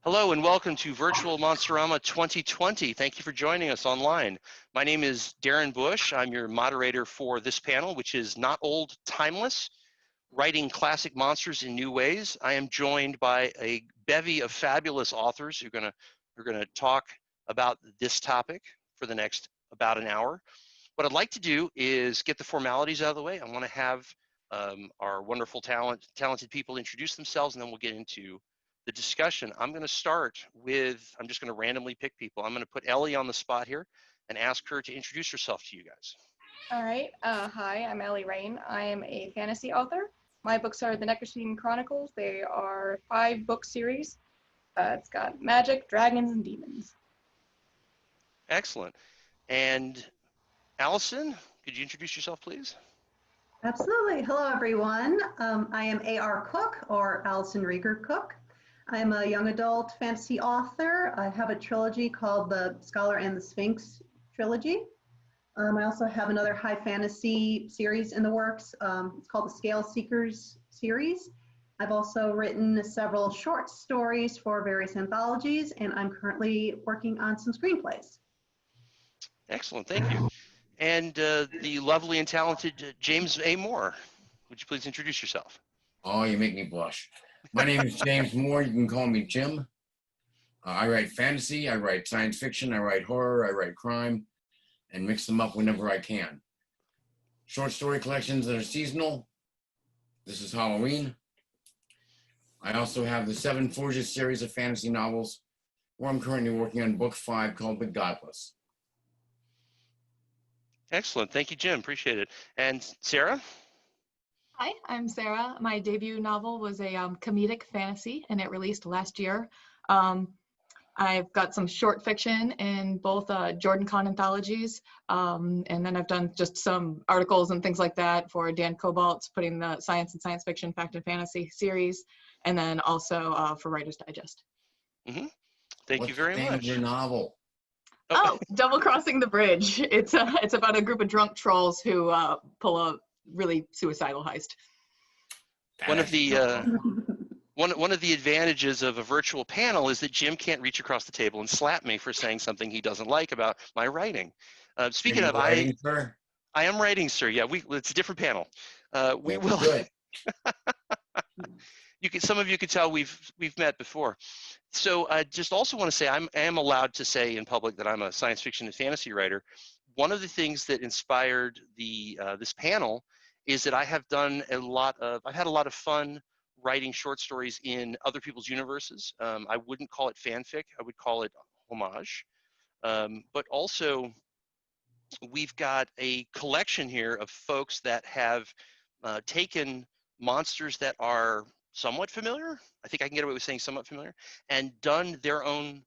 Hello and welcome to Virtual Monsterama 2020. Thank you for joining us online. My name is Darren Bush. I'm your moderator for this panel, which is Not Old, Timeless, Writing Classic Monsters in New Ways. I am joined by a bevy of fabulous authors who are going to talk about this topic for the next about an hour. What I'd like to do is get the formalities out of the way. I want to have our wonderful talented people introduce themselves, and then we'll get into the discussion. I'm going to start with, I'm just going to randomly pick people. I'm going to put Ellie on the spot here and ask her to introduce herself to you guys. All right. Hi, I'm Ellie Rain. I am a fantasy author. My books are the Necrosheen Chronicles. They are 5-book series. It's got magic, dragons, and demons. Excellent. And Allison, could you introduce yourself, please? Absolutely. Hello, everyone. I am A.R. Cook, or Allison Rieger Cook. I'm a young adult fantasy author. I have a trilogy called the Scholar and the Sphinx trilogy. I also have another high fantasy series in the works. It's called the Scale Seekers series. I've also written several short stories for various anthologies, and I'm currently working on some screenplays. Excellent, thank you. And the lovely and talented James A. Moore. Would you please introduce yourself? Oh, you make me blush. My name is James Moore. You can call me Jim. I write fantasy, I write science fiction, I write horror, I write crime, and mix them up whenever I can. Short story collections that are seasonal. This is Halloween. I also have the 7 Forges series of fantasy novels, where I'm currently working on book 5 called The Godless. Excellent, thank you, Jim, appreciate it. And Sarah? Hi, I'm Sarah. My debut novel was a comedic fantasy, and it released last year. I've got some short fiction in both Jordan Con anthologies, and then I've done just some articles and things like that for Dan Cobalt's Putting the Science and Science Fiction Fact and Fantasy series, and then also for Writer's Digest. Mm-hmm. Thank you very much. What's the name of your novel? Oh, Double Crossing the Bridge. It's about a group of drunk trolls who pull a really suicidal heist. One of the one of the advantages of a virtual panel is that Jim can't reach across the table and slap me for saying something he doesn't like about my writing. Speaking of, writing, sir? I am writing, sir. Yeah, it's a different panel. We will. Good. Some of you could tell we've met before. So I just also want to say I am allowed to say in public that I'm a science fiction and fantasy writer. One of the things that inspired this panel is that I've had a lot of fun writing short stories in other people's universes. I wouldn't call it fanfic, I would call it homage. But also, we've got a collection here of folks that have taken monsters that are somewhat familiar, I think I can get away with saying somewhat familiar, and done their own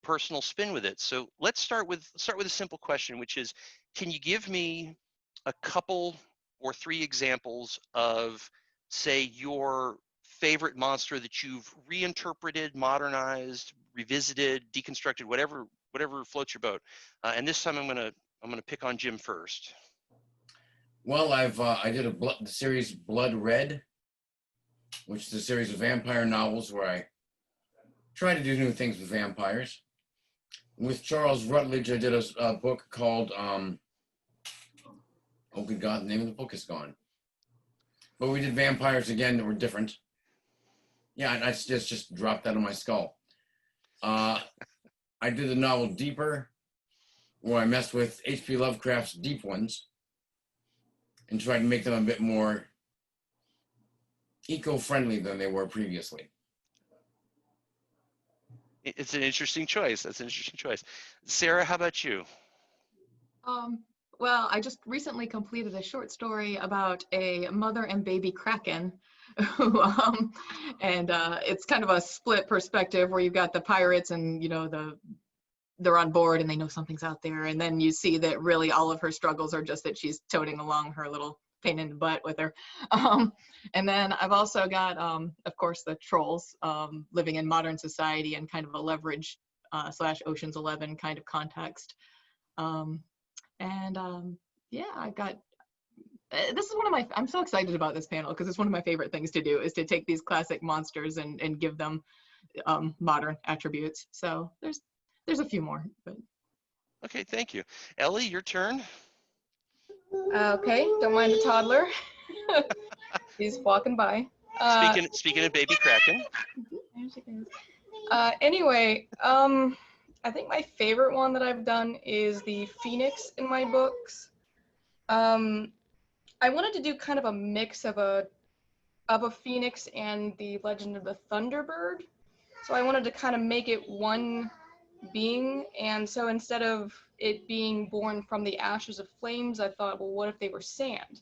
personal spin with it. So let's start with a simple question, which is, can you give me a couple or 3 examples of, say, your favorite monster that you've reinterpreted, modernized, revisited, deconstructed, whatever floats your boat? And this time I'm gonna pick on Jim first. Well, I did the series Blood Red, which is a series of vampire novels where I try to do new things with vampires. With Charles Rutledge, I did a book called, oh good God, the name of the book is gone. But we did vampires again that were different. Yeah, and I just dropped that on my skull. I did the novel Deeper, where I messed with H.P. Lovecraft's Deep Ones and tried to make them a bit more eco-friendly than they were previously. It's an interesting choice. That's an interesting choice. Sarah, how about you? Well, I just recently completed a short story about a mother and baby kraken, who, and it's kind of a split perspective where you've got the pirates and, you know, they're on board and they know something's out there, and then you see that really all of her struggles are just that she's toting along her little pain in the butt with her. And then I've also got, of course, the trolls living in modern society and kind of a leverage / Ocean's 11 kind of context. Yeah, I've got, this is one of my, I'm so excited about this panel because it's one of my favorite things to do, is to take these classic monsters and give them modern attributes. So there's a few more, but. Okay, thank you. Ellie, your turn. Okay, don't mind the toddler. He's walking by. Speaking of baby Kraken. There she goes. Anyway, I think my favorite one that I've done is the Phoenix in my books. I wanted to do kind of a mix of a Phoenix and the Legend of the Thunderbird. So I wanted to kind of make it one being, and so instead of it being born from the ashes of flames, I thought, well, what if they were sand?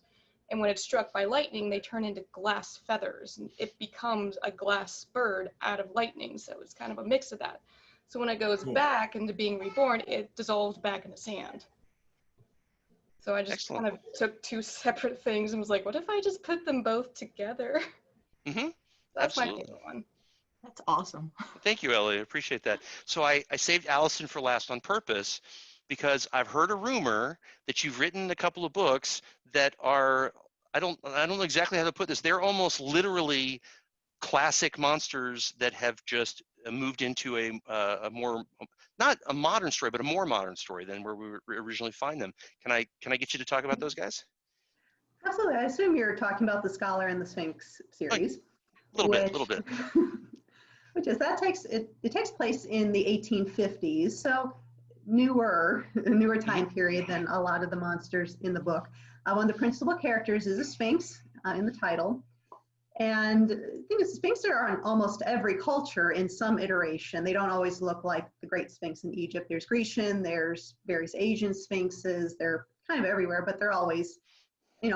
And when it's struck by lightning, they turn into glass feathers, and it becomes a glass bird out of lightning. So it's kind of a mix of that. So when it goes back into being reborn, it dissolves back into sand. So I just kind of took two separate things and was like, what if I just put them both together? Mm-hmm. That's Absolutely. my favorite one. That's awesome. Thank you, Ellie. I appreciate that. So I saved Allison for last on purpose because I've heard a rumor that you've written a couple of books that are, I don't know exactly how to put this. They're almost literally classic monsters that have just moved into a more, not a modern story, but a more modern story than where we originally find them. Can I get you to talk about those guys? Absolutely. I assume you're talking about the Scholar and the Sphinx series. A little bit. Which is it takes place in the 1850s, so newer time period than a lot of the monsters in the book. One of the principal characters is a Sphinx in the title, and the thing is, Sphinxes are in almost every culture in some iteration. They don't always look like the Great Sphinx in Egypt. There's Grecian, there's various Asian Sphinxes. They're kind of everywhere, but they're always, and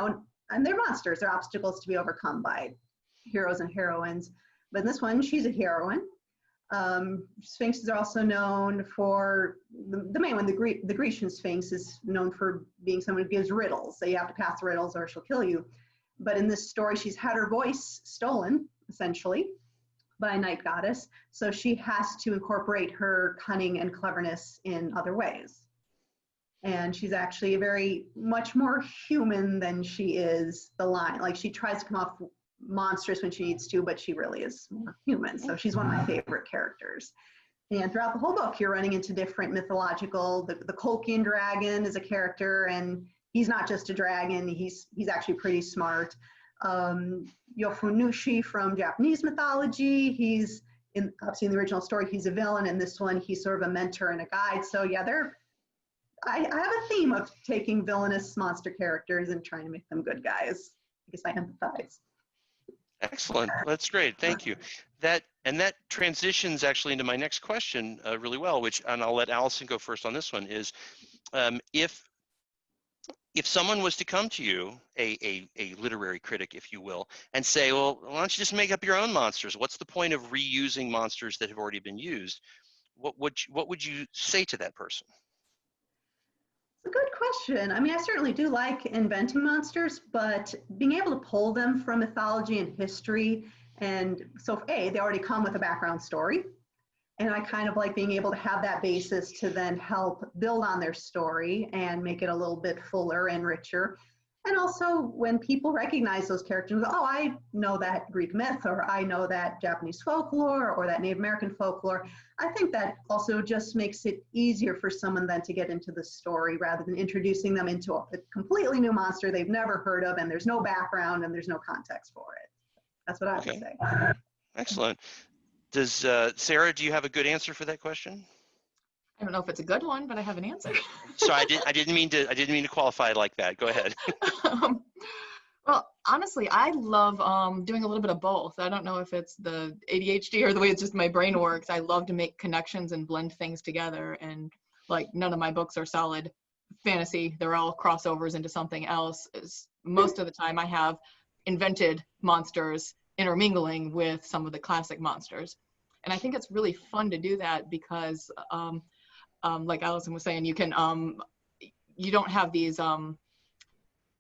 they're monsters. They're obstacles to be overcome by heroes and heroines. But in this one, she's a heroine. Sphinxes are also known for, the main one, the Grecian Sphinx is known for being someone who gives riddles. So you have to pass the riddles or she'll kill you. But in this story, she's had her voice stolen, essentially, by a night goddess. So she has to incorporate her cunning and cleverness in other ways. And she's actually much more human than she is the lion. Like, she tries to come off monstrous when she needs to, but she really is more human. So she's one of my favorite characters. And throughout the whole book, you're running into different mythological, the Colchian dragon is a character, and he's not just a dragon, he's actually pretty smart. Yofunushi from Japanese mythology, he's obviously in the original story, he's a villain. In this one, he's sort of a mentor and a guide. So yeah, I have a theme of taking villainous monster characters and trying to make them good guys. I guess I empathize. Excellent. That's great. Thank you. That transitions actually into my next question really well, and I'll let Allison go first on this one, is if someone was to come to you, a literary critic, if you will, and say, well, why don't you just make up your own monsters? What's the point of reusing monsters that have already been used? What would you say to that person? It's a good question. I mean, I certainly do like inventing monsters, but being able to pull them from mythology and history, and so they already come with a background story, and I kind of like being able to have that basis to then help build on their story and make it a little bit fuller and richer. And also when people recognize those characters, oh, I know that Greek myth, or I know that Japanese folklore, or that Native American folklore, I think that also just makes it easier for someone then to get into the story rather than introducing them into a completely new monster they've never heard of, and there's no background and there's no context for it. That's what I would say. Excellent. Does Sarah, do you have a good answer for that question? I don't know if it's a good one, but I have an answer. So I didn't mean to qualify it like that. Go ahead. Well, honestly, I love doing a little bit of both. I don't know if it's the ADHD or the way it's just my brain works. I love to make connections and blend things together. And like, none of my books are solid fantasy. They're all crossovers into something else. Most of the time I have invented monsters intermingling with some of the classic monsters. And I think it's really fun to do that because like Allison was saying, you can, you don't have these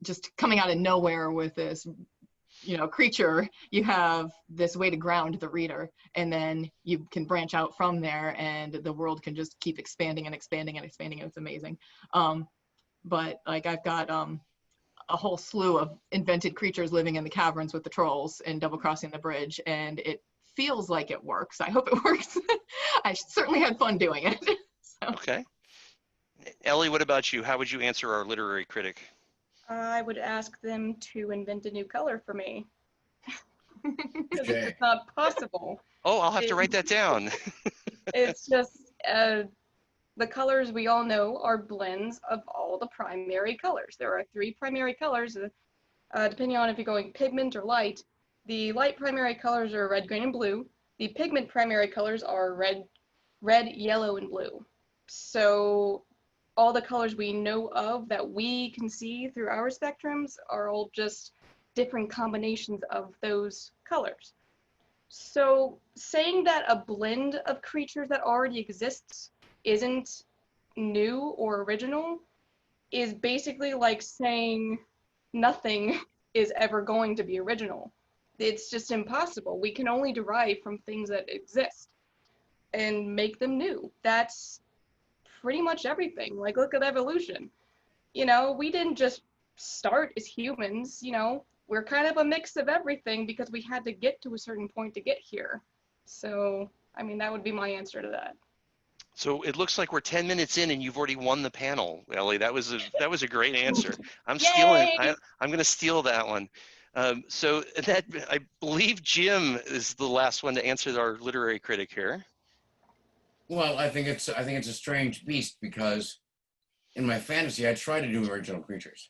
just coming out of nowhere with this, creature. You have this way to ground the reader, and then you can branch out from there, and the world can just keep expanding and expanding and expanding, and it's amazing. But like, I've got a whole slew of invented creatures living in the caverns with the trolls and double crossing the bridge, and it feels like it works. I hope it works. I certainly had fun doing it. So. Okay. Ellie, what about you? How would you answer our literary critic? I would ask them to invent a new color for me. Because Okay. it's not possible. Oh, I'll have to write that down. It's just the colors we all know are blends of all the primary colors. There are 3 primary colors, depending on if you're going pigment or light. The light primary colors are red, green, and blue. The pigment primary colors are red, yellow, and blue. So all the colors we know of that we can see through our spectrums are all just different combinations of those colors. So saying that a blend of creatures that already exists isn't new or original is basically like saying nothing is ever going to be original. It's just impossible. We can only derive from things that exist and make them new. That's pretty much everything. Like, look at evolution. You know, we didn't just start as humans, you know, we're kind of a mix of everything because we had to get to a certain point to get here. So, I mean, that would be my answer to that. So it looks like we're 10 minutes in and you've already won the panel, Ellie. That was a great answer. I'm stealing. Yay! I'm going to steal that one. So that I believe Jim is the last one to answer our literary critic here. Well, I think it's a strange beast because in my fantasy I try to do original creatures.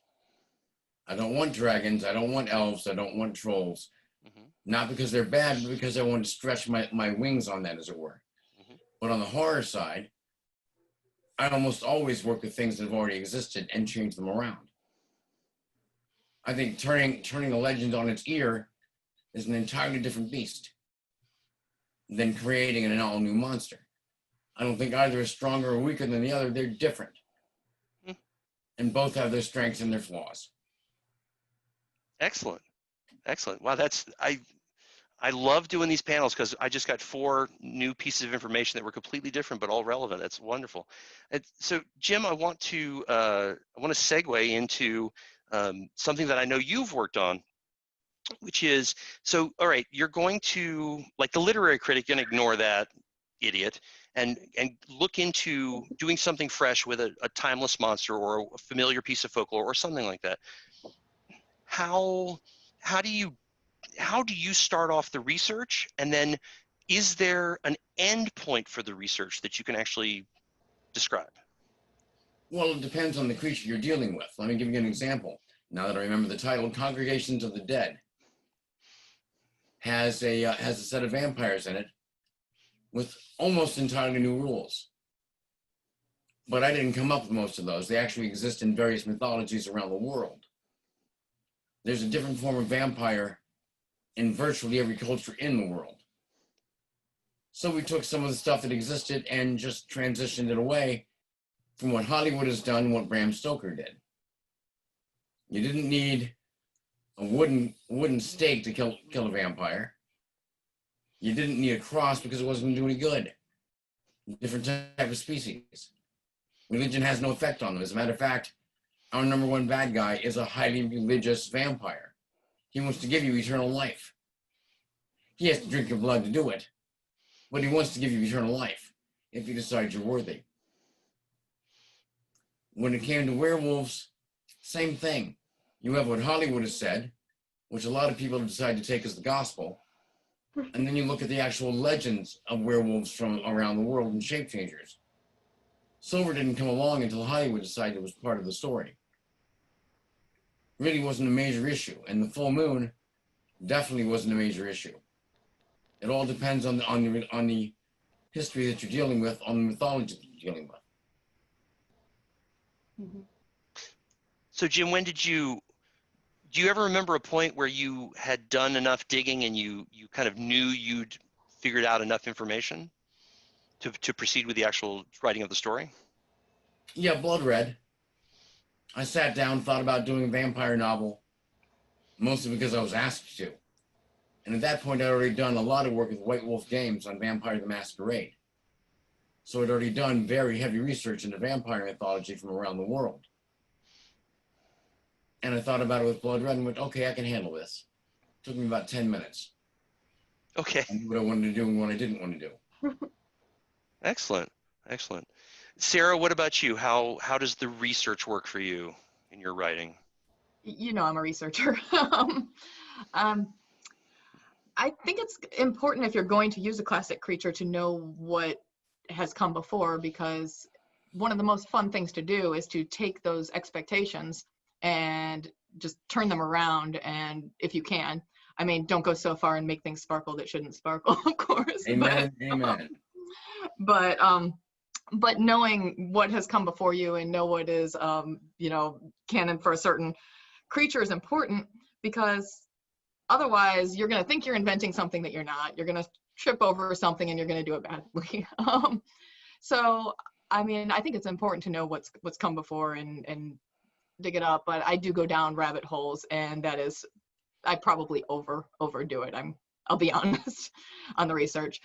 I don't want dragons, I don't want elves, I don't want trolls. Mm-hmm. Not because they're bad, but because I want to stretch my wings on that, as it were. Mm-hmm. But on the horror side, I almost always work with things that have already existed and change them around. I think turning a legend on its ear is an entirely different beast than creating an all-new monster. I don't think either is stronger or weaker than the other. They're different. And both have their strengths and their flaws. Excellent. Excellent. Wow, I love doing these panels because I just got 4 new pieces of information that were completely different but all relevant. That's wonderful. And so, Jim, I want to segue into something that I know you've worked on, which is, so all right, you're going to, like the literary critic, going to ignore that idiot and look into doing something fresh with a timeless monster or a familiar piece of folklore or something like that. How do you start off the research, and then is there an end point for the research that you can actually describe? Well, it depends on the creature you're dealing with. Let me give you an example. Now that I remember the title, Congregations of the Dead has a set of vampires in it with almost entirely new rules. But I didn't come up with most of those. They actually exist in various mythologies around the world. There's a different form of vampire in virtually every culture in the world. So we took some of the stuff that existed and just transitioned it away from what Hollywood has done, what Bram Stoker did. You didn't need a wooden stake to kill a vampire. You didn't need a cross because it wasn't going to do any good. Different type of species. Religion has no effect on them. As a matter of fact, our #1 bad guy is a highly religious vampire. He wants to give you eternal life. He has to drink your blood to do it, but he wants to give you eternal life if he decides you're worthy. When it came to werewolves, same thing. You have what Hollywood has said, which a lot of people decide to take as the gospel, and then you look at the actual legends of werewolves from around the world and shape changers. Silver didn't come along until Hollywood decided it was part of the story. Really wasn't a major issue, and the full moon definitely wasn't a major issue. It all depends on the history that you're dealing with, on the mythology that you're dealing with. Mm-hmm. So, Jim, do you ever remember a point where you had done enough digging and you kind of knew you'd figured out enough information to proceed with the actual writing of the story? Yeah, Blood Red. I sat down, thought about doing a vampire novel, mostly because I was asked to. And at that point, I'd already done a lot of work with White Wolf Games on Vampire the Masquerade. So I'd already done very heavy research into vampire mythology from around the world. And I thought about it with Blood Red and went, okay, I can handle this. It took me about 10 minutes. Okay. I knew what I wanted to do and what I didn't want to do. Excellent. Excellent. Sarah, what about you? How does the research work for you in your writing? You know, I'm a researcher. um, I think it's important if you're going to use a classic creature to know what has come before, because one of the most fun things to do is to take those expectations and just turn them around. And if you can, I mean, don't go so far and make things sparkle that shouldn't sparkle, of course. Amen. Amen. But but knowing what has come before you and know what is you know, canon for a certain creature is important, because otherwise you're going to think you're inventing something that you're not. You're going to trip over something and you're going to do it badly. So I mean, I think it's important to know what's come before and dig it up, but I do go down rabbit holes, and that is, I probably overdo it. I'll be honest on the research.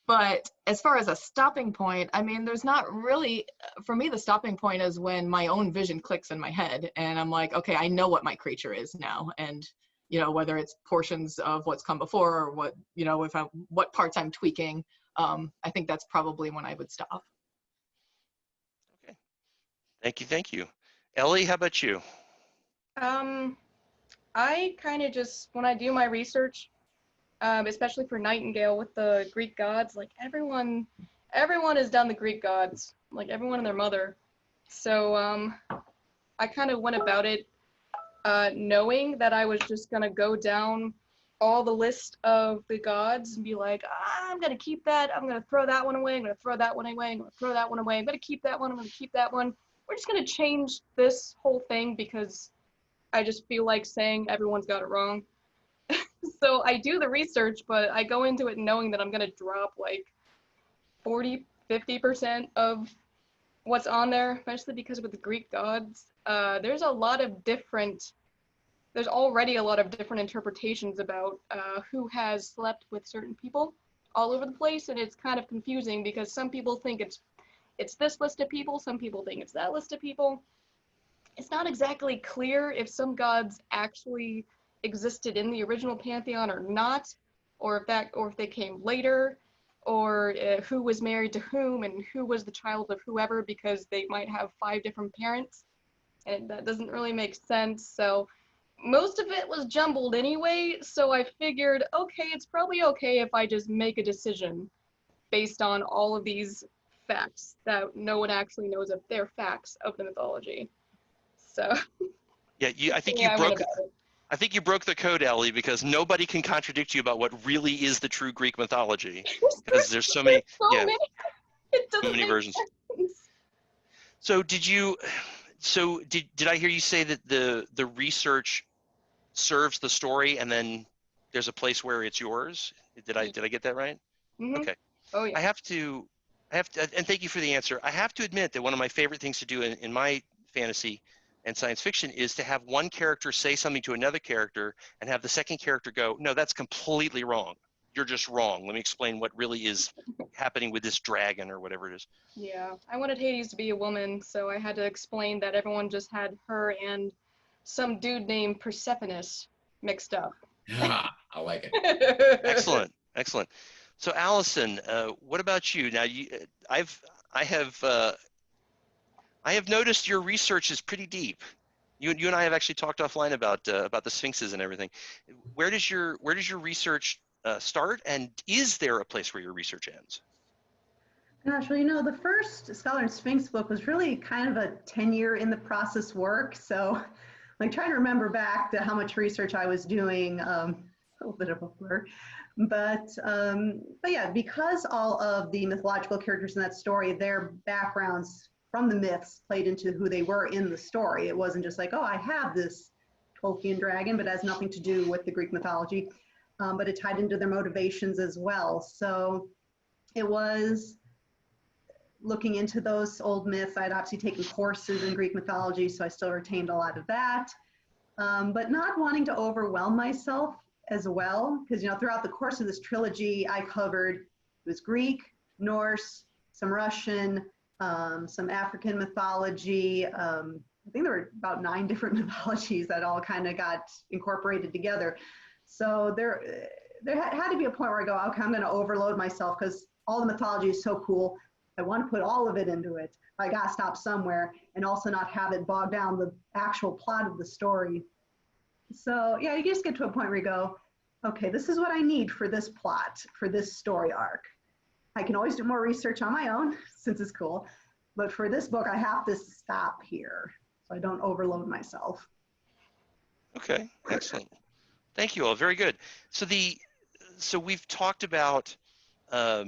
But as far as a stopping point, I mean, there's not really, for me, the stopping point is when my own vision clicks in my head and I'm like, okay, I know what my creature is now. And, you know, whether it's portions of what's come before or what, you know, what parts I'm tweaking, I think that's probably when I would stop. Okay. Thank you. Thank you. Ellie, how about you? I kind of just, when I do my research, especially for Nightingale with the Greek gods, like everyone has done the Greek gods, like everyone and their mother. So I kind of went about it knowing that I was just gonna go down all the list of the gods and be like, I'm gonna keep that, I'm gonna throw that one away, I'm gonna throw that one away, I'm gonna throw that one away, I'm gonna keep that one, I'm gonna keep that one. We're just gonna change this whole thing because I just feel like saying everyone's got it wrong. So I do the research, but I go into it knowing that I'm going to drop like 40-50% of what's on there, especially because with the Greek gods, there's already a lot of different interpretations about who has slept with certain people all over the place, and it's kind of confusing because some people think it's this list of people, some people think it's that list of people. It's not exactly clear if some gods actually existed in the original pantheon or not, or if they came later, or who was married to whom and who was the child of whoever, because they might have 5 different parents, and that doesn't really make sense. So most of it was jumbled anyway, so I figured, okay, it's probably okay if I just make a decision based on all of these facts that no one actually knows if they're facts of the mythology. So Yeah, I think yeah, I think you broke the code, Ellie, because nobody can contradict you about what really is the true Greek mythology, because there's so many, it doesn't many make versions. sense. So did I hear you say that the research serves the story and then there's a place where it's yours? Did I get that right? Mm-hmm. Okay. Oh yeah. I have to, and thank you for the answer. I have to admit that one of my favorite things to do in my fantasy and science fiction is to have one character say something to another character and have the second character go, no, that's completely wrong. You're just wrong. Let me explain what really is happening with this dragon or whatever it is. Yeah, I wanted Hades to be a woman, so I had to explain that everyone just had her and some dude named Persephonus mixed up. I like it. Excellent, excellent. So Allison, what about you? Now, I have noticed your research is pretty deep. You and I have actually talked offline about the sphinxes and everything. Where does your research start, and is there a place where your research ends? Gosh, well, you know, the first Scholar and Sphinx book was really kind of a 10-year in the process work. So, like, trying to remember back to how much research I was doing, a little bit of a blur. But yeah, because all of the mythological characters in that story, their backgrounds from the myths played into who they were in the story. It wasn't just like, oh, I have this Tolkien dragon, but it has nothing to do with the Greek mythology. But it tied into their motivations as well. So it was looking into those old myths. I'd obviously taken courses in Greek mythology, so I still retained a lot of that, but not wanting to overwhelm myself as well, because, you know, throughout the course of this trilogy, I covered, it was Greek, Norse, some Russian, some African mythology. I think there were about 9 different mythologies that all kind of got incorporated together. So there had to be a point where I go, okay, I'm going to overload myself because all the mythology is so cool. I want to put all of it into it. I got to stop somewhere and also not have it bog down the actual plot of the story. So yeah, you just get to a point where you go, okay, this is what I need for this plot, for this story arc. I can always do more research on my own since it's cool, but for this book, I have to stop here so I don't overload myself. Okay, excellent. Thank you all. Very good. So we've talked about, a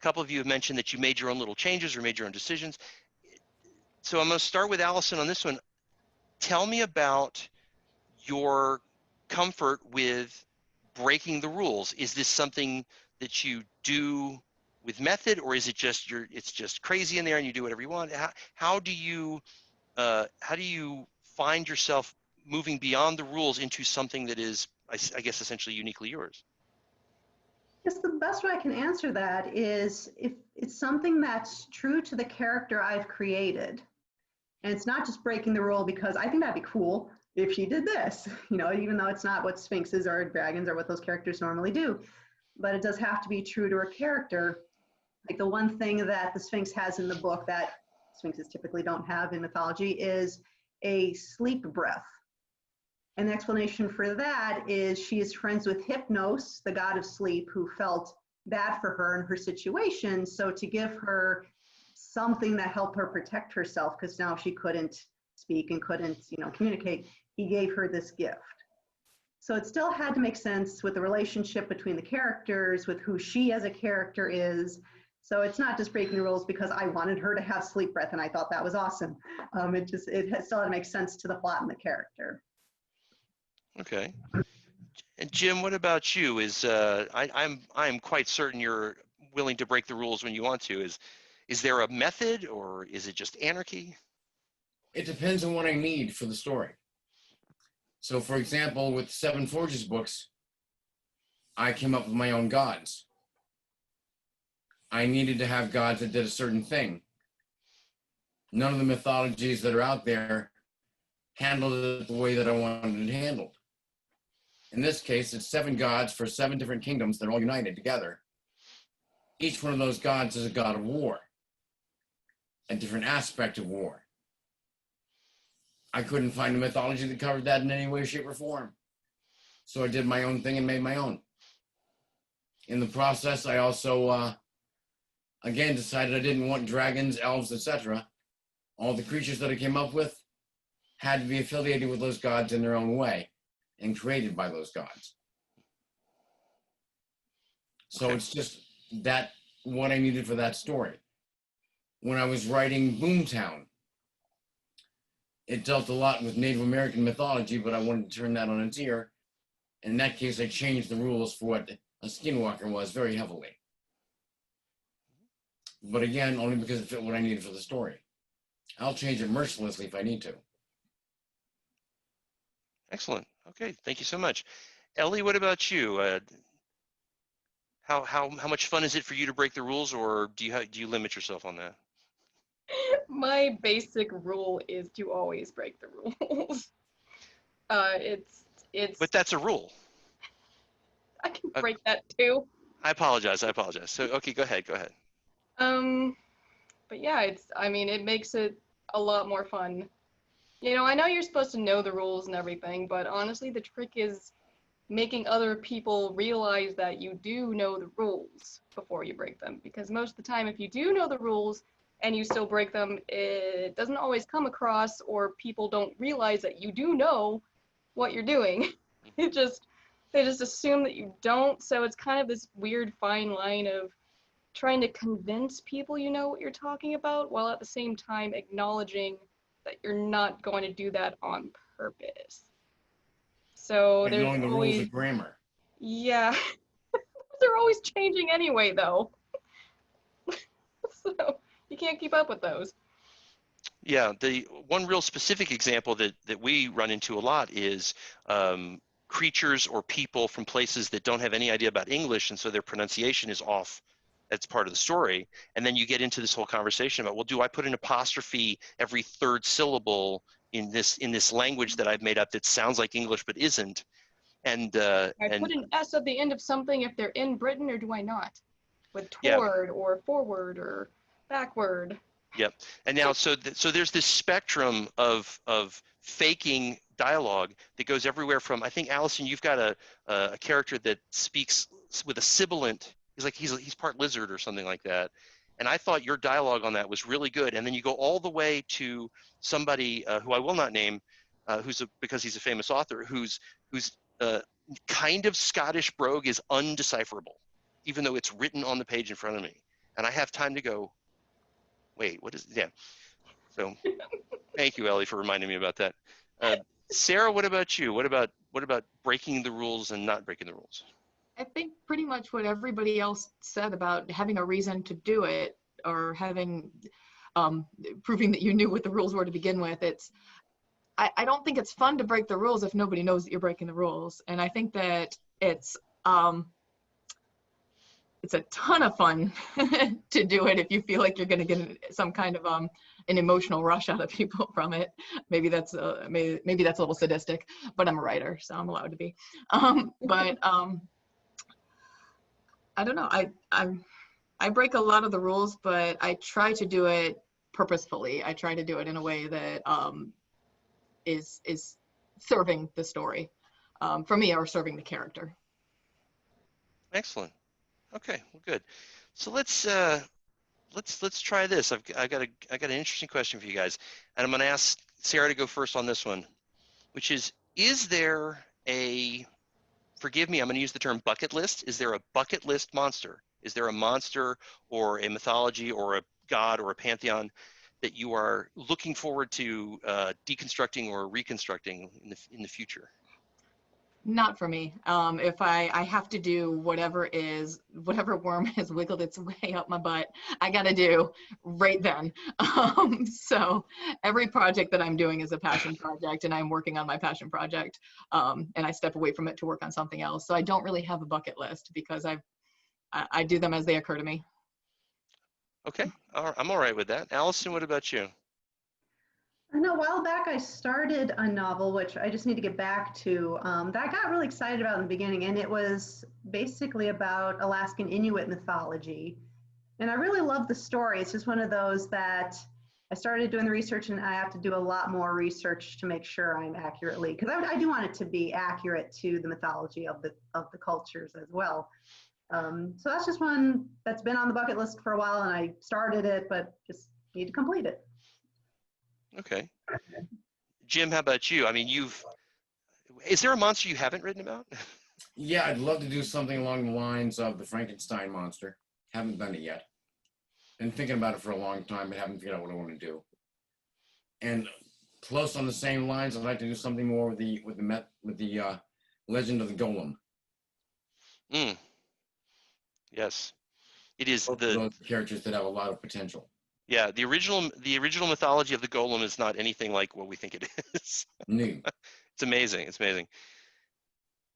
couple of you have mentioned that you made your own little changes or made your own decisions. So I'm going to start with Allison on this one. Tell me about your comfort with breaking the rules. Is this something that you do with method, or is it just it's just crazy in there and you do whatever you want? How do you find yourself moving beyond the rules into something that is, I guess, essentially uniquely yours? Yes, the best way I can answer that is if it's something that's true to the character I've created. And it's not just breaking the rule because I think that'd be cool if she did this, even though it's not what sphinxes or dragons or what those characters normally do. But it does have to be true to her character. Like the one thing that the Sphinx has in the book that sphinxes typically don't have in mythology is a sleep breath. And the explanation for that is she is friends with Hypnos, the god of sleep, who felt bad for her in her situation. So to give her something that helped her protect herself, because now she couldn't speak and couldn't, communicate, he gave her this gift. So it still had to make sense with the relationship between the characters, with who she as a character is. So it's not just breaking the rules because I wanted her to have sleep breath and I thought that was awesome. It still had to make sense to the plot and the character. Okay. And Jim, what about you? I'm quite certain you're willing to break the rules when you want to. Is there a method, or is it just anarchy? It depends on what I need for the story. So for example, with Seven Forges books, I came up with my own gods. I needed to have gods that did a certain thing. None of the mythologies that are out there handled it the way that I wanted it handled. In this case, it's 7 gods for 7 different kingdoms that are all united together. Each one of those gods is a god of war, a different aspect of war. I couldn't find a mythology that covered that in any way, shape, or form. So I did my own thing and made my own. In the process, I also, again, decided I didn't want dragons, elves, etc. All the creatures that I came up with had to be affiliated with those gods in their own way and created by those gods. So Okay. it's just that what I needed for that story. When I was writing Boomtown, it dealt a lot with Native American mythology, but I wanted to turn that on its ear. In that case, I changed the rules for what a skinwalker was very heavily. But again, only because it fit what I needed for the story. I'll change it mercilessly if I need to. Excellent. Okay, thank you so much. Ellie, what about you? How much fun is it for you to break the rules, or do you limit yourself on that? My basic rule is to always break the rules. It's. But that's a rule. I can break that too. I apologize. So okay, go ahead. But yeah, it makes it a lot more fun. I know you're supposed to know the rules and everything, but honestly, the trick is making other people realize that you do know the rules before you break them. Because most of the time, if you do know the rules and you still break them, it doesn't always come across, or people don't realize that you do know what you're doing. They just assume that you don't. So it's kind of this weird fine line of trying to convince people you know what you're talking about, while at the same time acknowledging that you're not going to do that on purpose. So Like there's knowing the always, rules of grammar. yeah, they're always changing anyway, though. So you can't keep up with those. Yeah, the one real specific example that we run into a lot is creatures or people from places that don't have any idea about English, and so their pronunciation is off. That's part of the story. And then you get into this whole conversation about, well, do I put an apostrophe every 3rd syllable in this language that I've made up that sounds like English but isn't? I put an S at the end of something if they're in Britain, or do I not? With yeah. toward or forward or backward. Yep. And now, so there's this spectrum of faking dialogue that goes everywhere from, I think, Allison, you've got a character that speaks with a sibilant. He's part lizard or something like that. And I thought your dialogue on that was really good. And then you go all the way to somebody who I will not name, because he's a famous author, whose kind of Scottish brogue is undecipherable, even though it's written on the page in front of me. And I have time to go, wait, what is, yeah. So thank you, Ellie, for reminding me about that. Sarah, what about you? What about breaking the rules and not breaking the rules? I think pretty much what everybody else said about having a reason to do it, or having, proving that you knew what the rules were to begin with. I don't think it's fun to break the rules if nobody knows that you're breaking the rules. And I think that it's a ton of fun to do it if you feel like you're going to get some kind of an emotional rush out of people from it. Maybe that's maybe that's a little sadistic, but I'm a writer, so I'm allowed to be. I don't know. I break a lot of the rules, but I try to do it purposefully. I try to do it in a way that is serving the story for me, or serving the character. Excellent. Okay, well, good. So let's try this. I got an interesting question for you guys, and I'm going to ask Sarah to go first on this one, which is there a, forgive me, I'm going to use the term bucket list. Is there a bucket list monster? Is there a monster or a mythology or a god or a pantheon that you are looking forward to deconstructing or reconstructing in the future? Not for me. If I have to do whatever worm has wiggled its way up my butt, I got to do right then. So every project that I'm doing is a passion project, and I'm working on my passion project, and I step away from it to work on something else. So I don't really have a bucket list, because I do them as they occur to me. Okay, I'm all right with that. Allison, what about you? I know a while back I started a novel, which I just need to get back to, that I got really excited about in the beginning, and it was basically about Alaskan Inuit mythology. And I really love the story. It's just one of those that I started doing the research, and I have to do a lot more research to make sure I'm accurately, because I do want it to be accurate to the mythology of the cultures as well. So that's just one that's been on the bucket list for a while, and I started it, but just need to complete it. Okay. Jim, how about you? I mean, is there a monster you haven't written about? Yeah, I'd love to do something along the lines of the Frankenstein monster. Haven't done it yet. Been thinking about it for a long time, but haven't figured out what I want to do. And close on the same lines, I'd like to do something more with the Legend of the Golem. Yes, it is Both of those characters that have a lot of potential. Yeah, the original mythology of the golem is not anything like what we think it is. No. It's amazing. It's amazing.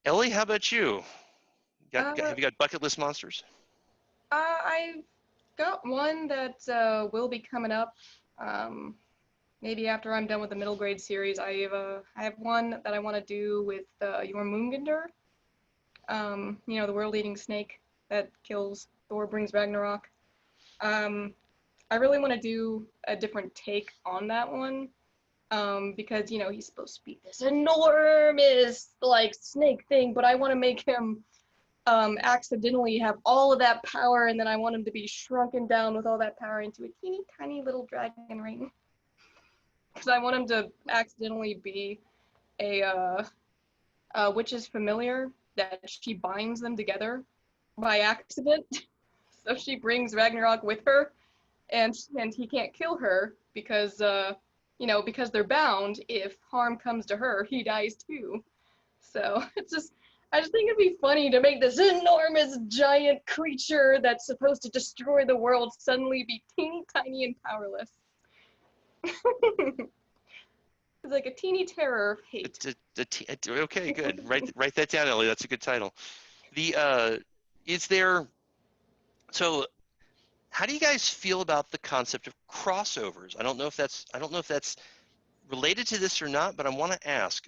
Ellie, how about you? Have you got bucket list monsters? I've got one that will be coming up. Maybe after I'm done with the middle grade series. I have one that I want to do with Jormungandr. You know, the world-eating snake that kills Thor, brings Ragnarok. I really want to do a different take on that one, because, you know, he's supposed to be this enormous, like, snake thing, but I want to make him accidentally have all of that power, and then I want him to be shrunken down with all that power into a teeny tiny little dragon ring. Because I want him to accidentally be a witch's familiar, that she binds them together by accident. So she brings Ragnarok with her, and he can't kill her because, you know, because they're bound. If harm comes to her, he dies too. So I just think it'd be funny to make this enormous giant creature that's supposed to destroy the world suddenly be teeny tiny and powerless. It's like a teeny terror of hate. Okay, good. Write that down, Ellie. That's a good title. So how do you guys feel about the concept of crossovers? I don't know if that's related to this or not, but I want to ask.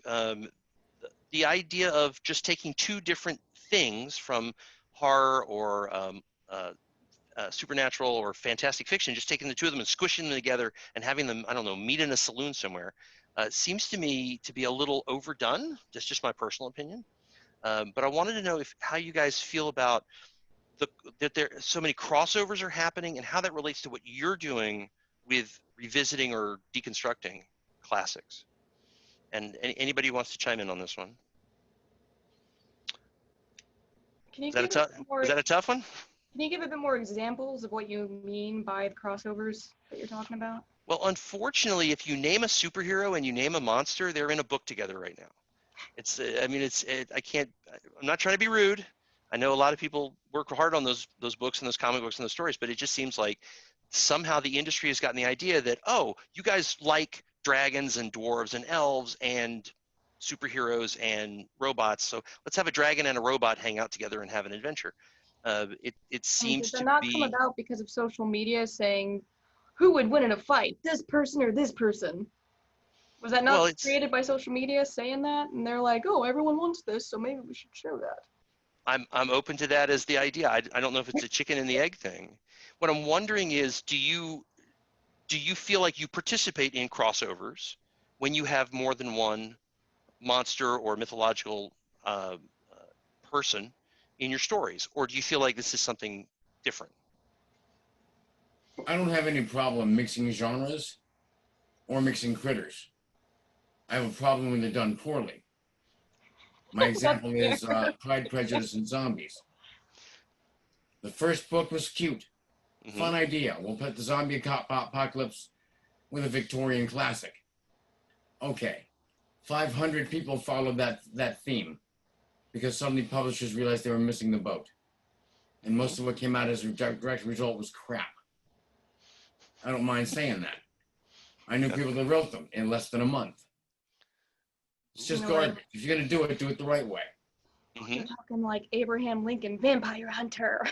the idea of just taking two different things from horror or supernatural or fantastic fiction, just taking the two of them and squishing them together and having them, I don't know, meet in a saloon somewhere, seems to me to be a little overdone. That's just my personal opinion. But I wanted to know how you guys feel about that there so many crossovers are happening and how that relates to what you're doing with revisiting or deconstructing classics. And anybody who wants to chime in on this one? Can you Is that give a bit more? is that a tough one? Can you give a bit more examples of what you mean by the crossovers that you're talking about? Well, unfortunately, if you name a superhero and you name a monster, they're in a book together right now. It's, I mean, I can't, I'm not trying to be rude. I know a lot of people work hard on those books and those comic books and those stories, but it just seems like somehow the industry has gotten the idea that, oh, you guys like dragons and dwarves and elves and superheroes and robots, so let's have a dragon and a robot hang out together and have an adventure. It Did seems that to not come be, about because of social media saying who would win in a fight, this person or this person? Was that not well, it's, created by social media saying that? And they're like, oh, everyone wants this, so maybe we should show that. I'm open to that as the idea. I don't know if it's a chicken and the egg thing. What I'm wondering is, do you feel like you participate in crossovers when you have more than one monster or mythological person in your stories, or do you feel like this is something different? I don't have any problem mixing genres or mixing critters. I have a problem when they're done poorly. My example is Pride, Prejudice, and Zombies. The first book was cute. Mm-hmm. Fun idea. We'll put the zombie apocalypse with a Victorian classic. Okay. 500 people followed that theme because suddenly publishers realized they were missing the boat. And most of what came out as a direct result was crap. I don't mind saying that. I knew people that wrote them in less than a month. It's just garbage. If you're going to do it the right way. Mm-hmm. You're talking like Abraham Lincoln, Vampire Hunter.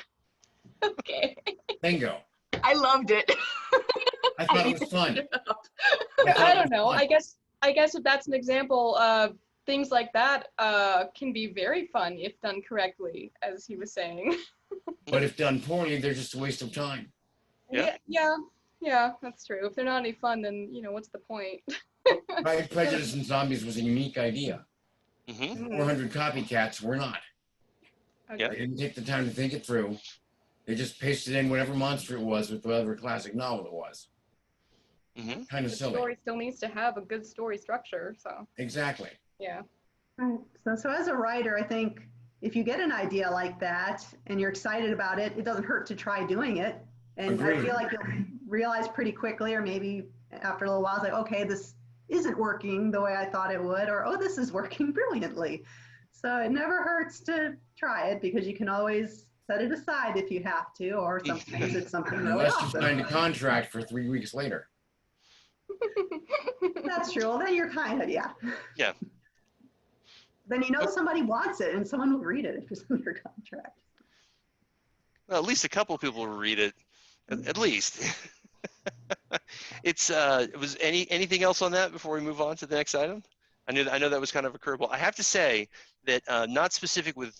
Okay. Bingo. I loved it. I thought it was fun. I don't know. I guess if that's an example, things like that can be very fun if done correctly, as he was saying. But if done poorly, they're just a waste of time. Yeah, that's true. If they're not any fun, then what's the point? Pride, Prejudice, and Zombies was a unique idea. Mm-hmm. 400 copycats were not. Okay. They didn't take the time to think it through. They just pasted in whatever monster it was with whatever classic novel it was. Mm-hmm. Kind of The silly. story still needs to have a good story structure, so Exactly. yeah. Right. So as a writer, I think if you get an idea like that and you're excited about it, it doesn't hurt to try doing it. And Agreed. I feel like you'll realize pretty quickly, or maybe after a little while, it's like, okay, this isn't working the way I thought it would, or, oh, this is working brilliantly. So it never hurts to try it because you can always set it aside if you have to, or sometimes it's something really Unless you awesome. signed a contract for 3 weeks later. That's true. Well, then you're kind of, yeah. Yeah. Then somebody wants it and someone will read it if it's under contract. Well, at least a couple people will read it, at least. It was anything else on that before we move on to the next item? I know that was kind of a curveball. I have to say that not specific with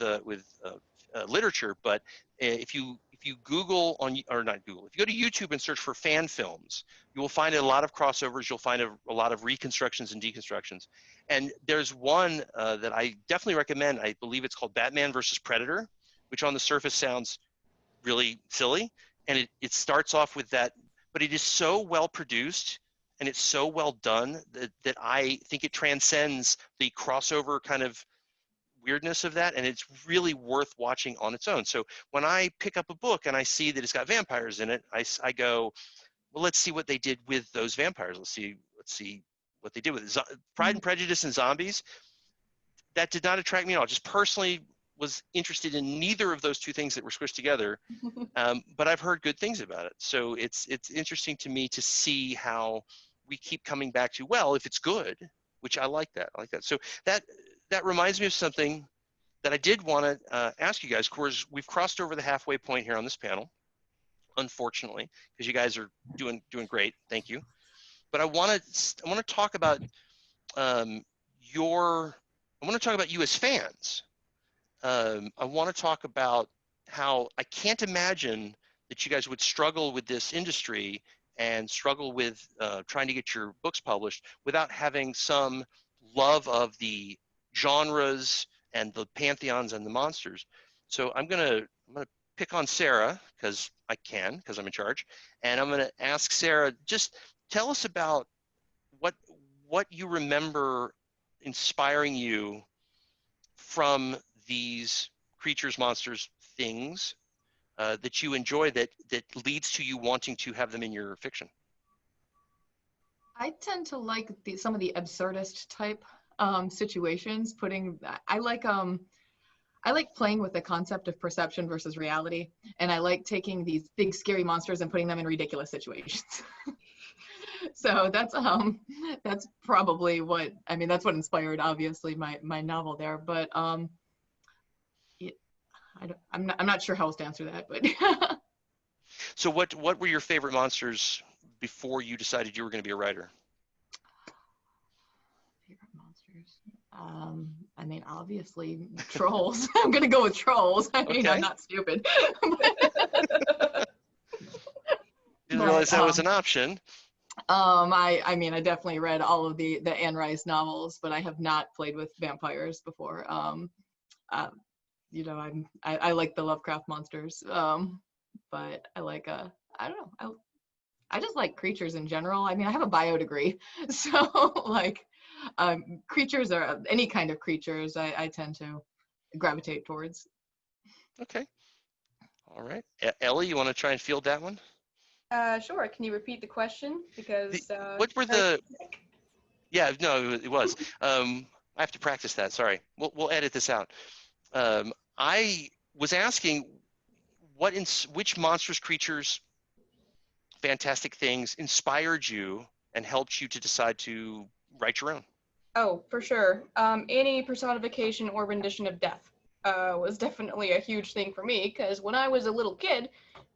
literature, but if you Google or not Google, if you go to YouTube and search for fan films, you will find a lot of crossovers. You'll find a lot of reconstructions and deconstructions. And there's one that I definitely recommend. I believe it's called Batman versus Predator, which on the surface sounds really silly. And it starts off with that, but it is so well produced and it's so well done that I think it transcends the crossover kind of weirdness of that, and it's really worth watching on its own. So when I pick up a book and I see that it's got vampires in it, I go, well, let's see what they did with those vampires. Let's see what they did with it. Pride and Prejudice and Zombies. That did not attract me at all. Just personally was interested in neither of those two things that were squished together, but I've heard good things about it. So it's interesting to me to see how we keep coming back to, well, if it's good, which I like that. So that reminds me of something that I did want to ask you guys. Of course, we've crossed over the halfway point here on this panel, unfortunately, because you guys are doing great. Thank you. But I want to talk about I I want to talk about you as fans. I want to talk about how I can't imagine that you guys would struggle with this industry and struggle with trying to get your books published without having some love of the genres and the pantheons and the monsters. So I'm gonna pick on Sarah because I can, because I'm in charge, and I'm gonna ask Sarah, just tell us about what you remember inspiring you from these creatures, monsters, things that you enjoy that leads to you wanting to have them in your fiction. I tend to like some of the absurdist type situations. I like playing with the concept of perception versus reality, and I like taking these big scary monsters and putting them in ridiculous situations. So that's probably that's what inspired obviously my novel there. But I'm not sure how else to answer that. But So what were your favorite monsters before you decided you were going to be a writer? Favorite monsters. Obviously trolls. I'm gonna go with trolls. Okay. I'm not stupid. Didn't realize that was an option. I definitely read all of the Anne Rice novels, but I have not played with vampires before. I like the Lovecraft monsters, but I like I don't know. I just like creatures in general. I have a bio degree, so like creatures or any kind of creatures, I tend to gravitate towards. Okay. All right. Ellie, you want to try and field that one? Sure. Can you repeat the question? Because what were the? Yeah, no, it was. I have to practice that. Sorry. We'll edit this out. I was asking which monstrous creatures, fantastic things inspired you and helped you to decide to write your own. Oh, for sure. Any personification or rendition of death was definitely a huge thing for me, because when I was a little kid,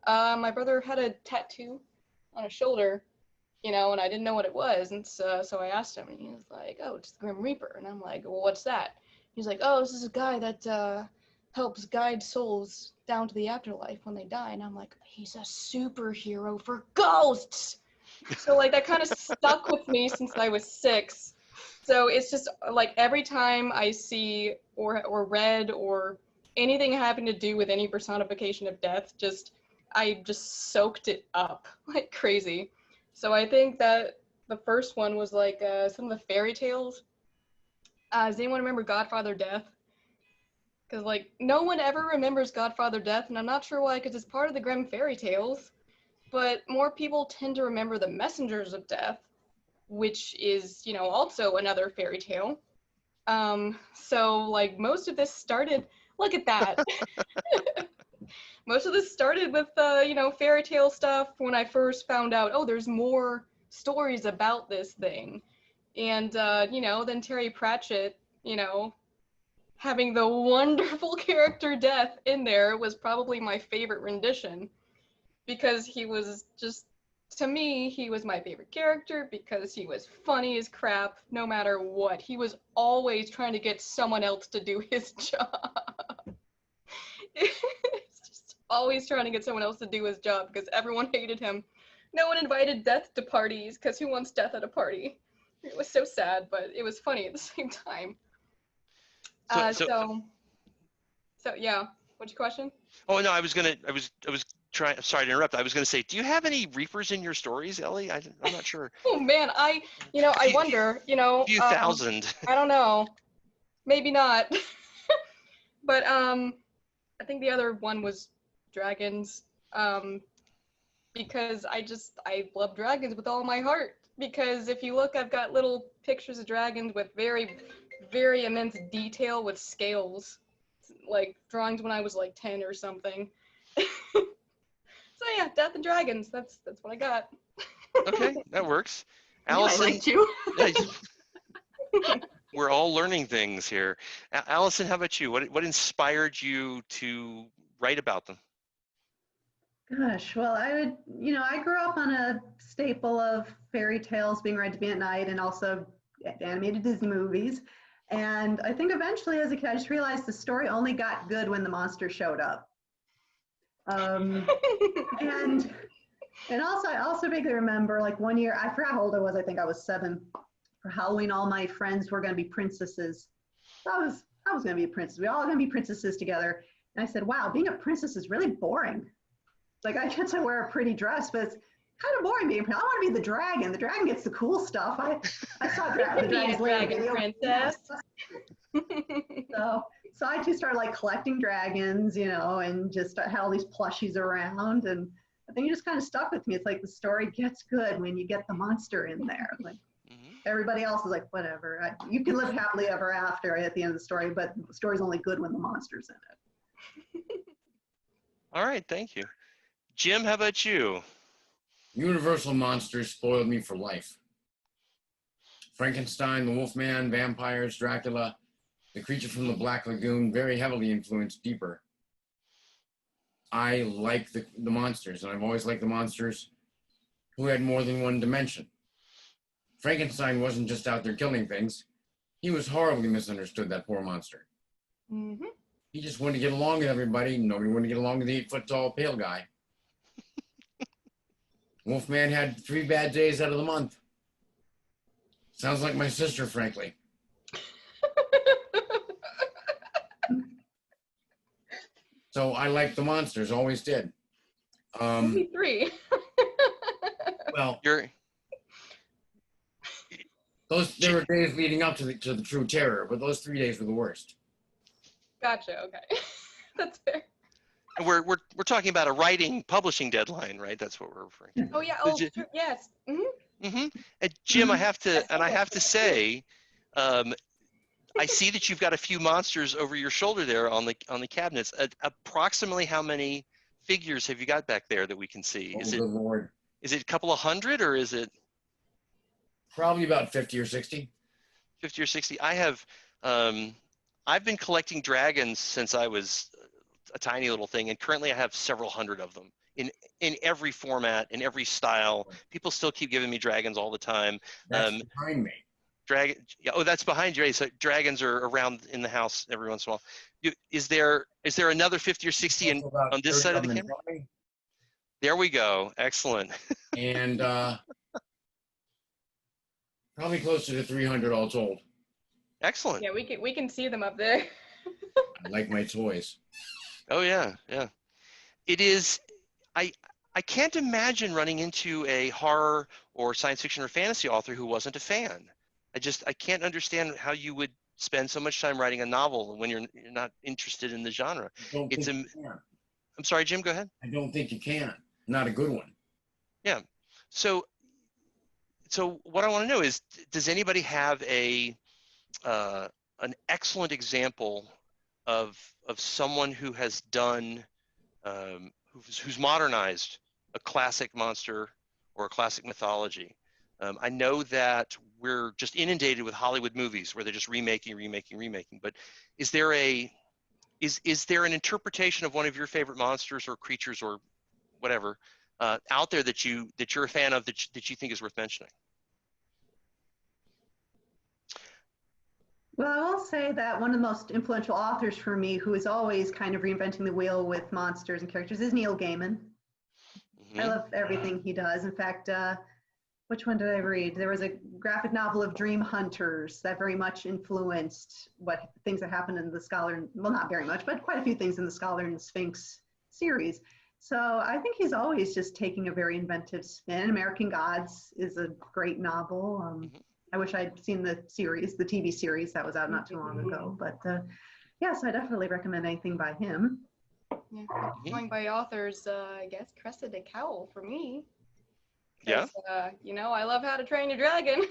my brother had a tattoo on his shoulder, and I didn't know what it was, and so I asked him, and he was like, "Oh, it's the Grim Reaper," and I'm like, "Well, what's that?" He's like, "Oh, this is a guy that helps guide souls down to the afterlife when they die," and I'm like, "He's a superhero for ghosts!" So like that kind of stuck with me since I was 6. So it's just like every time I see or read or anything having to do with any personification of death, I just soaked it up like crazy. So I think that the first one was like some of the fairy tales. Does anyone remember Godfather Death? Because like no one ever remembers Godfather Death, and I'm not sure why, because it's part of the Grimm fairy tales. But more people tend to remember the Messengers of Death, which is, also another fairy tale. So like most of this started, look at that. Most of this started with, fairy tale stuff when I first found out, oh, there's more stories about this thing. And, then Terry Pratchett, having the wonderful character Death in there was probably my favorite rendition, because he was just, to me, he was my favorite character because he was funny as crap no matter what. He was always trying to get someone else to do his job. Just always trying to get someone else to do his job because everyone hated him. No one invited Death to parties because who wants Death at a party? It was so sad, but it was funny at the same time. So yeah. What's your question? Oh no, I was trying. Sorry to interrupt. I was going to say, do you have any Reapers in your stories, Ellie? I'm not sure. Oh man, I wonder. A few thousand. I don't know. Maybe not. But I think the other one was dragons. Because I love dragons with all my heart. Because if you look, I've got little pictures of dragons with very, very immense detail with scales, like drawings when I was like 10 or something. So yeah, Death and Dragons. That's what I got. Okay, that works. Allison, I liked you. We're all learning things here. Allison, how about you? What inspired you to write about them? Gosh, well, I grew up on a staple of fairy tales being read to me at night and also animated Disney movies. And I think eventually as a kid, I just realized the story only got good when the monster showed up. And also, I also vaguely remember like one year, I forgot how old I was. I think I was 7. For Halloween, all my friends were going to be princesses. So I was going to be a princess. We all going to be princesses together. And I said, wow, being a princess is really boring. Like I get to wear a pretty dress, but it's kind of boring being a princess. I want to be the dragon. The dragon gets the cool stuff. I saw the Dragon's Lair video. Princess. So I just started like collecting dragons, you know, and just had all these plushies around. And I think it just kind of stuck with me. It's like the story gets good when you get the monster in there. Like everybody else is like, whatever. You can live happily ever after at the end of the story, but the story's only good when the monster's in it. All right, thank you. Jim, how about you? Universal monsters spoiled me for life. Frankenstein, the Wolfman, vampires, Dracula, the creature from the Black Lagoon, very heavily influenced Deeper. I like the monsters, and I've always liked the monsters who had more than one dimension. Frankenstein wasn't just out there killing things. He was horribly misunderstood, that poor monster. Mm-hmm. He just wanted to get along with everybody. Nobody wanted to get along with the 8-foot-tall pale guy. Wolfman had 3 bad days out of the month. Sounds like my sister, frankly. So I like the monsters, always did. Only 3. Well, You're there were days leading up to the true terror, but those 3 days were the worst. Gotcha. Okay, that's fair. we're talking about a publishing deadline, right? That's what we're referring to. Oh yeah. Oh sure. Yes. And Jim, I have to say, I see that you've got a few monsters over your shoulder there on the cabinets. Approximately how many figures have you got back there that we can see? Oh, good Lord. Is it a couple of hundred, or is it probably about 50 or 60? 50 or 60. I have I've been collecting dragons since I was a tiny little thing, and currently I have several hundred of them in every format, in every style. People still keep giving me dragons all the time. That's behind me. Oh, that's behind you. Right? So dragons are around in the house every once in a while. Is there another 50 or 60 on this side of the camera? There we go. Excellent. And probably closer to 300 all told. Excellent. Yeah, we can see them up there. I like my toys. Oh yeah, yeah. It is. I can't imagine running into a horror or science fiction or fantasy author who wasn't a fan. I can't understand how you would spend so much time writing a novel when you're not interested in the genre. I'm sorry, Jim, go ahead. I don't think you can. Not a good one. Yeah. So what I want to know is, does anybody have an excellent example of someone who has done who's modernized a classic monster or a classic mythology? I know that we're just inundated with Hollywood movies where they're just remaking. But is there an interpretation of one of your favorite monsters or creatures or whatever out there that you're a fan of that you think is worth mentioning? Well, I will say that one of the most influential authors for me, who is always kind of reinventing the wheel with monsters and characters, is Neil Gaiman. I love everything he does. In fact, which one did I read? There was a graphic novel of Dream Hunters that very much influenced what things that happened in the Scholar, well, not very much, but quite a few things in the Scholar and the Sphinx series. So I think he's always just taking a very inventive spin. American Gods is a great novel. I wish I'd seen the TV series that was out not too long ago. But yes, I definitely recommend anything by him. Yeah, going by authors, I guess Cressida Cowell for me. Yeah. I love How to Train Your Dragon.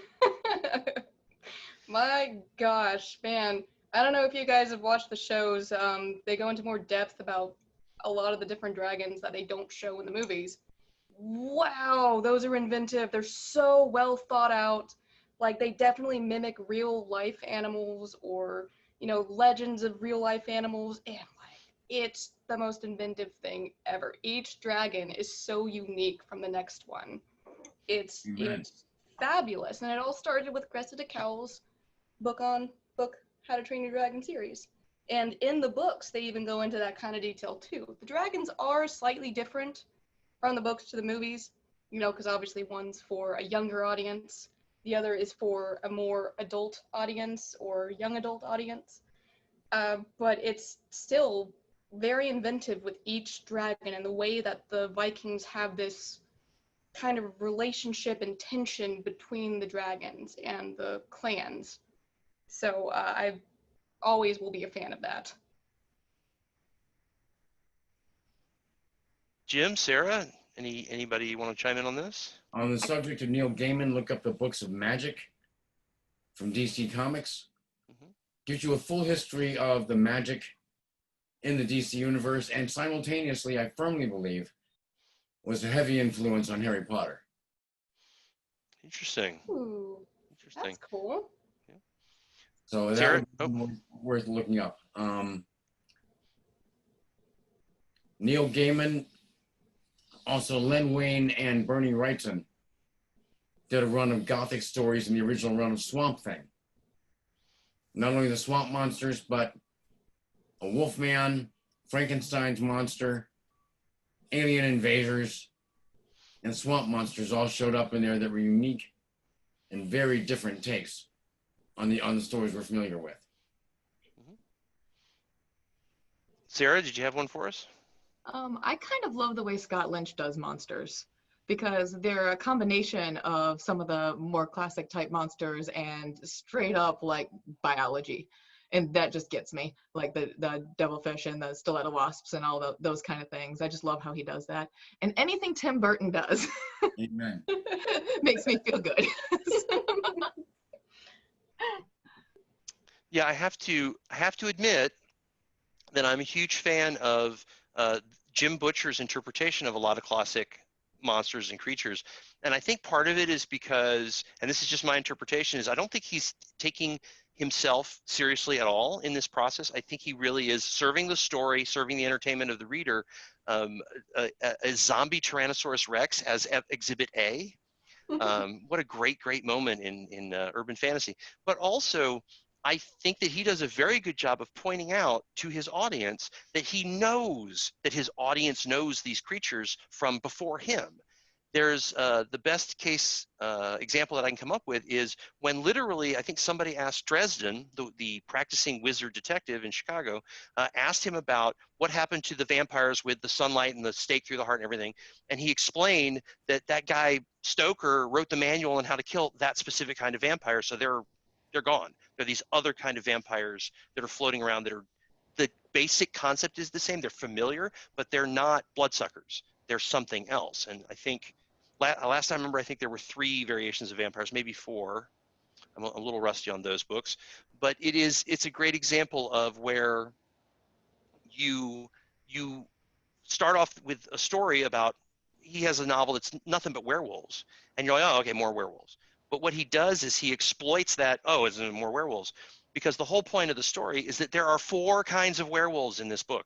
My gosh, man. I don't know if you guys have watched the shows. They go into more depth about a lot of the different dragons that they don't show in the movies. Wow, those are inventive. They're so well thought out. Like, they definitely mimic real life animals or, legends of real life animals. And it's the most inventive thing ever. Each dragon is so unique from the next one. It's fabulous. And it all started with Cressida Cowell's book How to Train Your Dragon series. And in the books, they even go into that kind of detail too. The dragons are slightly different from the books to the movies, you know, because obviously one's for a younger audience, the other is for a more adult audience or young adult audience. But it's still very inventive with each dragon and the way that the Vikings have this kind of relationship and tension between the dragons and the clans. So I always will be a fan of that. Jim, Sarah, anybody want to chime in on this? On the subject of Neil Gaiman, look up the Books of Magic from DC Comics. Mhm. Gives you a full history of the magic in the DC universe, and simultaneously, I firmly believe, was a heavy influence on Harry Potter. Interesting. Ooh, Interesting. that's cool. So that Sarah? would be worth looking up. Neil Gaiman, also Len Wein and Bernie Wrightson did a run of Gothic stories in the original run of Swamp Thing. Not only the swamp monsters, but a Wolfman, Frankenstein's monster, alien invaders, and swamp monsters all showed up in there that were unique and very different takes on the stories we're familiar with. Sarah, did you have one for us? I kind of love the way Scott Lynch does monsters because they're a combination of some of the more classic type monsters and straight up like biology. And that just gets me, like the devilfish and the stiletto wasps and all those kind of things. I just love how he does that. And anything Tim Burton does Amen. makes me feel good. Yeah, I have to admit that I'm a huge fan of Jim Butcher's interpretation of a lot of classic monsters and creatures. And I think part of it is because, and this is just my interpretation, is I don't think he's taking himself seriously at all in this process. I think he really is serving the story, serving the entertainment of the reader. A zombie Tyrannosaurus Rex as Exhibit A. What a great moment in urban fantasy. But also, I think that he does a very good job of pointing out to his audience that he knows that his audience knows these creatures from before him. There's the best case example that I can come up with is when literally, I think somebody asked Dresden, the practicing wizard detective in Chicago, asked him about what happened to the vampires with the sunlight and the stake through the heart and everything. And he explained that guy Stoker wrote the manual on how to kill that specific kind of vampire. So they're gone. There are these other kind of vampires that are floating around that are, the basic concept is the same. They're familiar, but they're not bloodsuckers. They're something else. And I think last time I remember, I think there were 3 variations of vampires, maybe 4. I'm a little rusty on those books, but it's a great example of where you start off with a story about, he has a novel that's nothing but werewolves, and you're like, oh, okay, more werewolves. But what he does is he exploits that, oh, isn't it more werewolves? Because the whole point of the story is that there are 4 kinds of werewolves in this book.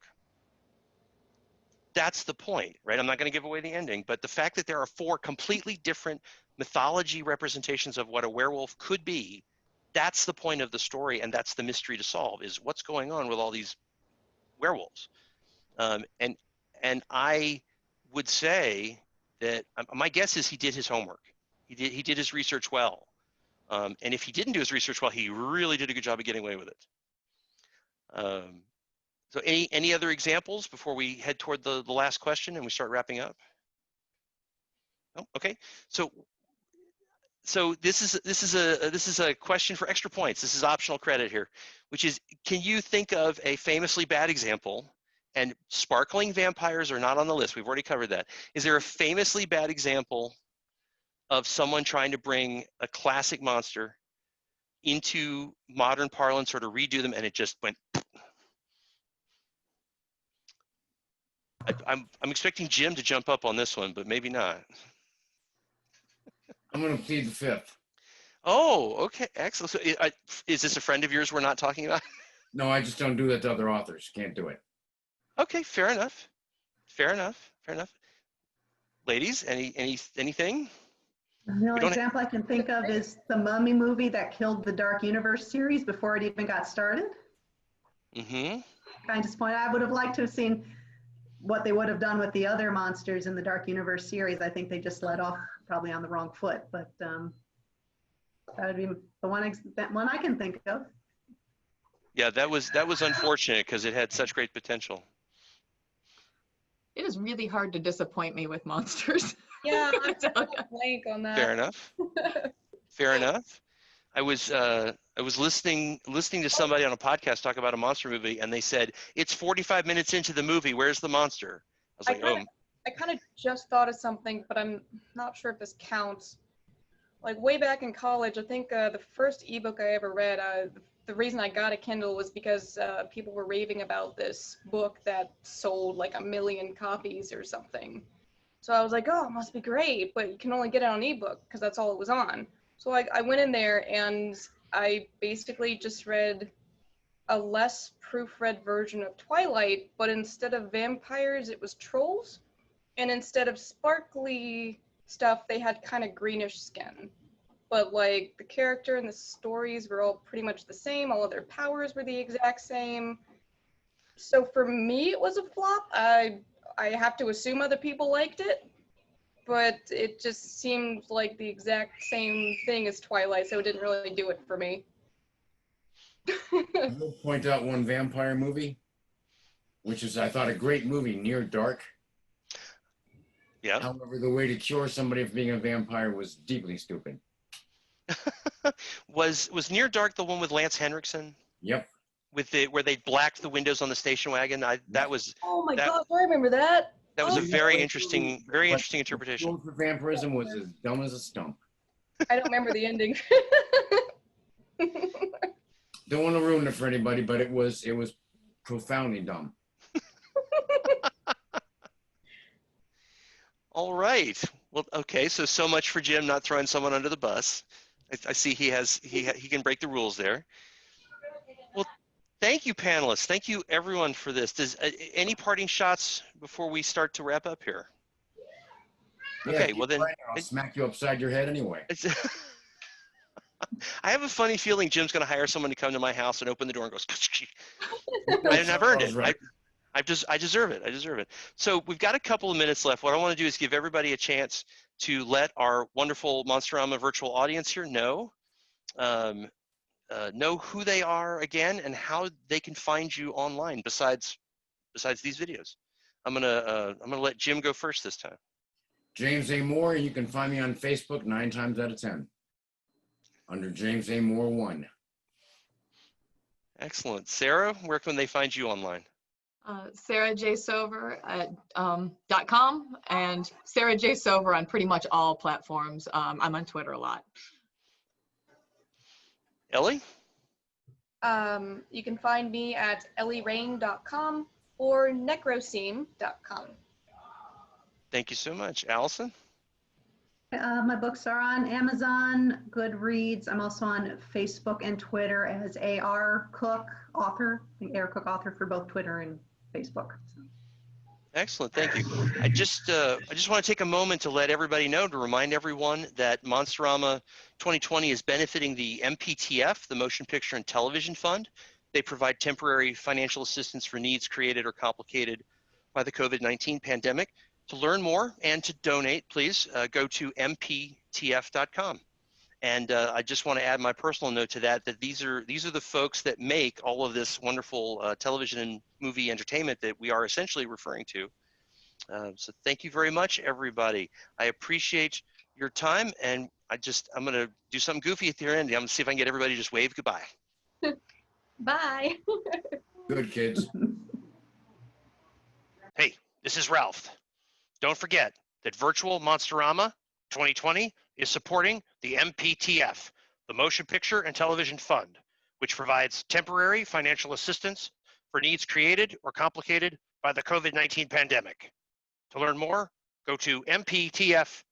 That's the point, right? I'm not going to give away the ending, but the fact that there are 4 completely different mythology representations of what a werewolf could be, that's the point of the story, and that's the mystery to solve, is what's going on with all these werewolves. And I would say that my guess is he did his homework. He did his research well. And if he didn't do his research well, he really did a good job of getting away with it. So any other examples before we head toward the last question and we start wrapping up? Oh, okay. So this is a question for extra points. This is optional credit here, which is, can you think of a famously bad example? And sparkling vampires are not on the list. We've already covered that. Is there a famously bad example of someone trying to bring a classic monster into modern parlance or to redo them and it just went? I'm expecting Jim to jump up on this one, but maybe not. I'm going to plead the 5th. Oh, okay, excellent. So is this a friend of yours we're not talking about? No, I just don't do that to other authors. Can't do it. Okay, fair enough. Fair enough. Fair enough. Ladies, anything? The only don't- example I can think of is the Mummy movie that killed the Dark Universe series before it even got started. Mm-hmm. Kind of disappointed. I would have liked to have seen what they would have done with the other monsters in the Dark Universe series. I think they just let off probably on the wrong foot, but that would be the one I can think of. Yeah, that was unfortunate because it had such great potential. It is really hard to disappoint me with monsters. Yeah, I I'm tell ya. blank on that. Fair enough. Fair enough. I was listening to somebody on a podcast talk about a monster movie, and they said it's 45 minutes into the movie. Where's the monster? I was like, I kind of just thought of something, but I'm not sure if this counts. Like way back in college, I think the first ebook I ever read, the reason I got a Kindle was because people were raving about this book that sold like 1 million copies or something. So I was like, oh, it must be great, but you can only get it on ebook because that's all it was on. So I went in there and I basically just read a less proofread version of Twilight, but instead of vampires, it was trolls. And instead of sparkly stuff, they had kind of greenish skin. But like the character and the stories were all pretty much the same. All of their powers were the exact same. So for me, it was a flop. I have to assume other people liked it, but it just seemed like the exact same thing as Twilight, so it didn't really do it for me. I will point out one vampire movie, which is, I thought, a great movie, Near Dark. yeah. However, the way to cure somebody from being a vampire was deeply stupid. Was Near Dark the one with Lance Henriksen? Yep. With where they blacked the windows on the station wagon? That was Oh my that, gosh, I remember that. that was a Oh, very yeah. interesting But interpretation. The cure for vampirism was as dumb as a stump. I don't remember the ending. Don't want to ruin it for anybody, but it was profoundly dumb. All right. Well, okay. So much for Jim not throwing someone under the bus. I see he can break the rules there. Well, thank you, panelists. Thank you, everyone, for this. Does any parting shots before we start to wrap up here? Yeah, Okay. keep Well then, writing, I'll smack you upside your head anyway. I have a funny feeling Jim's going to hire someone to come to my house and open the door and goes, I've earned it. Right. I deserve it. I deserve it. So we've got a couple of minutes left. What I want to do is give everybody a chance to let our wonderful Monsterama virtual audience here know who they are again and how they can find you online besides these videos. I'm gonna let Jim go first this time. James A. Moore, you can find me on Facebook 9 times out of 10 under James A. Moore 1. Excellent. Sarah, where can they find you online? Sarah J. Sover at .com and Sarah J. Sover on pretty much all platforms. I'm on Twitter a lot. Ellie? You can find me at ellierain.com or necroseam.com. Thank you so much. Allison? My books are on Amazon, Goodreads. I'm also on Facebook and Twitter as AR Cook author. I think AR Cook author for both Twitter and Facebook. So. Excellent, thank you. I just want to take a moment to let everybody know, to remind everyone that Monsterama 2020 is benefiting the MPTF, the Motion Picture and Television Fund. They provide temporary financial assistance for needs created or complicated by the COVID-19 pandemic. To learn more and to donate, please go to mptf.com. And I just want to add my personal note to that these are the folks that make all of this wonderful television and movie entertainment that we are essentially referring to. So thank you very much, everybody. I appreciate your time, and I'm going to do something goofy at the end. I'm going to see if I can get everybody to just wave goodbye. Bye. Good kids. Hey, this is Ralph. Don't forget that Virtual Monsterama 2020 is supporting the MPTF, the Motion Picture and Television Fund, which provides temporary financial assistance for needs created or complicated by the COVID-19 pandemic. To learn more, go to mptf.com.